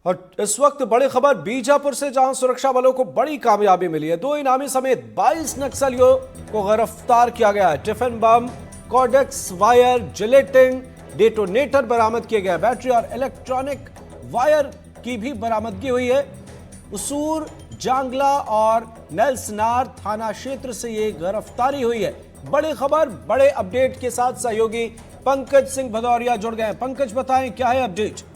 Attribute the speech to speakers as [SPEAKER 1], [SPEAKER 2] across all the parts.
[SPEAKER 1] और इस वक्त बड़ी खबर बीजापुर से, जहां सुरक्षा बलों को बड़ी कामयाबी मिली है। 2 इनामी समेत 22 नक्सलियों को गिरफ्तार किया गया है। Tiffin bomb, Cordtex wire, gelatin, detonator बरामद किए गए। बैटरी और इलेक्ट्रॉनिक वायर की भी बरामदगी हुई है। उसूर, जांगला और नेल्सनार थाना क्षेत्र से ये गिरफ्तारी हुई है। बड़ी खबर, बड़े अपडेट के साथ सहयोगी पंकज सिंह भदौरिया जुड़ गए हैं। पंकज, बताएं क्या है अपडेट?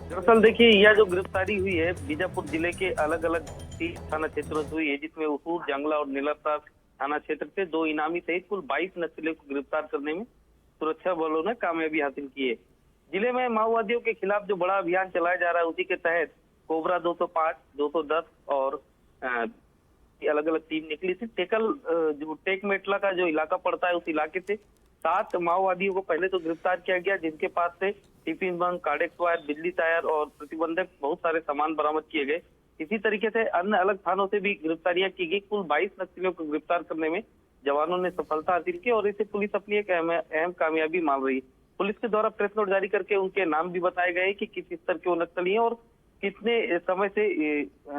[SPEAKER 2] दरअसल देखिए, यह जो गिरफ्तारी हुई है बीजापुर जिले के अलग अलग 30 थाना क्षेत्रों से हुई है, जिसमें उसूर, जांगला और नीलातार थाना क्षेत्र से 2 इनामी सहित कुल 22 नक्सलियों को गिरफ्तार करने में सुरक्षा बलों ने कामयाबी हासिल की है। जिले में माओवादियों के खिलाफ जो बड़ा अभियान चलाया जा रहा है, उसी के तहत कोबरा 205, 210 और अलग अलग टीम निकली थी। जो टेकमेटला का जो इलाका पड़ता है, उस इलाके से 7 माओवादियों को पहले तो गिरफ्तार किया गया, जिनके पास से टिफिन बम, कार्डेक्स वायर, बिजली टायर और प्रतिबंधक बहुत सारे सामान बरामद किए गए। इसी तरीके से अन्य अलग थानों से भी गिरफ्तारियां की गई। कुल 22 नक्सलियों को गिरफ्तार करने में जवानों ने सफलता हासिल की और इसे पुलिस अपनी एक अहम कामयाबी मान रही है। पुलिस के द्वारा प्रेस नोट जारी करके उनके नाम भी बताए गए कि किस स्तर के वो नक्सली हैं और कितने समय से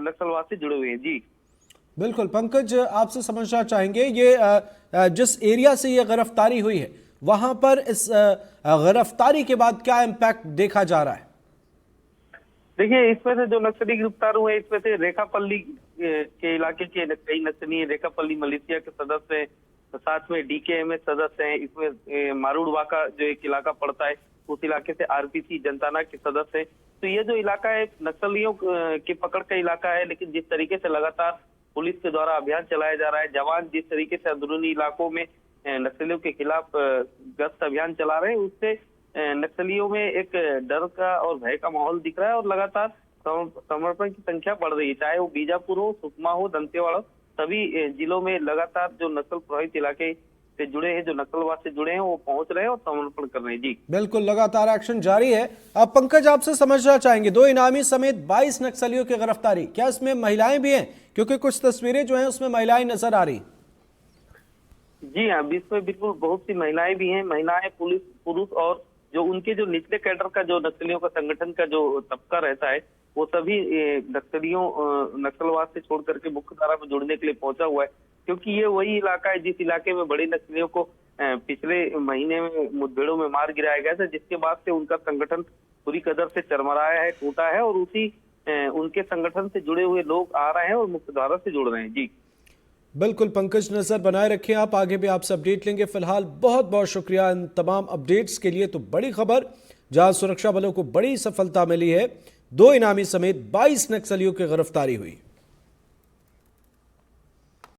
[SPEAKER 2] नक्सलवाद से जुड़े हुए हैं। जी
[SPEAKER 1] बिल्कुल पंकज, आपसे समझना चाहेंगे ये जिस एरिया से ये गिरफ्तारी हुई है, वहां पर इस गिरफ्तारी के बाद क्या इम्पैक्ट देखा जा रहा है?
[SPEAKER 2] देखिए, इसमें से जो नक्सली गिरफ्तार हुए, इसमें से रेखापल्ली के इलाके के कई नक्सली, रेखापल्ली मलेशिया के सदस्य हैं, साथ में DKMS सदस्य हैं। इसमें मारूडवा का जो एक इलाका पड़ता है, उस इलाके से RPC जनताना के सदस्य हैं। तो ये जो इलाका है नक्सलियों की पकड़ का इलाका है, लेकिन जिस तरीके से लगातार पुलिस के द्वारा अभियान चलाया जा रहा है, जवान जिस तरीके से अंदरूनी इलाकों में नक्सलियों के खिलाफ गश्त अभियान चला रहे हैं, उससे नक्सलियों में एक डर का और भय का माहौल दिख रहा है और लगातार समर्पण की संख्या बढ़ रही है। चाहे वो बीजापुर हो, सुकमा हो, दंतेवाड़ा, सभी जिलों में लगातार जो नक्सल प्रभावित इलाके से जुड़े हैं, जो नक्सलवाद से जुड़े हैं, वो पहुंच रहे हैं और समर्पण कर रहे हैं। जी
[SPEAKER 1] बिल्कुल, लगातार एक्शन जारी है। अब पंकज, आपसे समझना चाहेंगे, 2 इनामी समेत 22 नक्सलियों की गिरफ्तारी, क्या इसमें महिलाएं भी हैं? क्योंकि कुछ तस्वीरें जो हैं उसमें महिलाएं नजर आ रही।
[SPEAKER 2] जी हाँ, इसमें बिल्कुल बहुत सी महिलाएं भी हैं। महिलाएं, पुलिस, पुरुष और जो उनके जो निचले कैडर का जो नक्सलियों का संगठन का जो तबका रहता है, वो सभी नक्सलवाद से छोड़ करके मुख्य धारा में जुड़ने के लिए पहुंचा हुआ है। क्योंकि ये वही इलाका है जिस इलाके में बड़े नक्सलियों को पिछले महीने में मुठभेड़ों में मार गिराया गया था, जिसके बाद से उनका संगठन पूरी कदर से चरमराया है, टूटा है और उनके संगठन से जुड़े हुए लोग आ रहे हैं और मुख्य धारा से जुड़ रहे हैं। जी
[SPEAKER 1] बिल्कुल पंकज, नजर बनाए रखें आप, आगे भी आपसे अपडेट लेंगे। फिलहाल बहुत बहुत शुक्रिया इन तमाम अपडेट्स के लिए। तो बड़ी खबर, जहां सुरक्षा बलों को बड़ी सफलता मिली है, 2 इनामी समेत 22 नक्सलियों की गिरफ्तारी हुई।